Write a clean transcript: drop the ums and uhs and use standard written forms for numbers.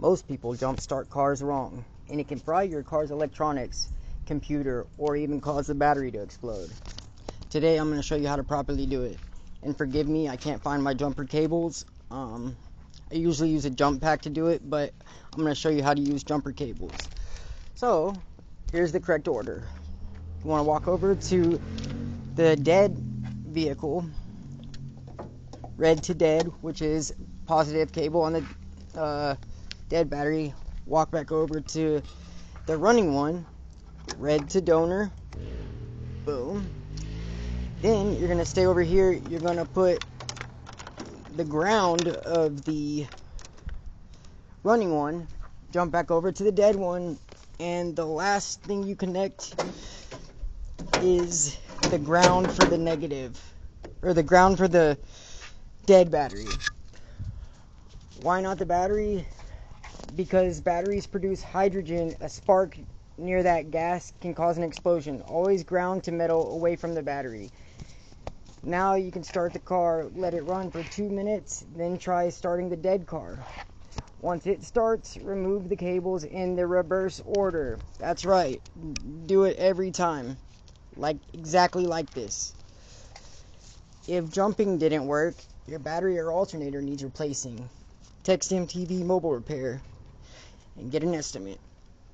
Most people jump start cars wrong, and it can fry your car's electronics, computer, or even cause the battery to explode. Today I'm going to show you how to properly do it. And forgive me, I can't find my jumper cables. I usually use a jump pack to do it, but I'm going to show you how to use jumper cables. So, here's the correct order. You want to walk over to the dead vehicle, red to dead, which is positive cable on the dead battery. Walk back over to the running one, red to donor, boom. Then you're going to stay over here, you're going to put the ground of the running one, jump back over to the dead one, and the last thing you connect is the ground for the negative, or the ground for the dead battery. Why not the battery? Because batteries produce hydrogen. A spark near that gas can cause an explosion. Always ground to metal away from the battery. Now you can start the car, let it run for 2 minutes, then try starting the dead car. Once it starts, remove the cables in the reverse order. That's right. Do it every time. Exactly like this. If jumping didn't work, your battery or alternator needs replacing. Text MTV Mobile Repair and get an estimate.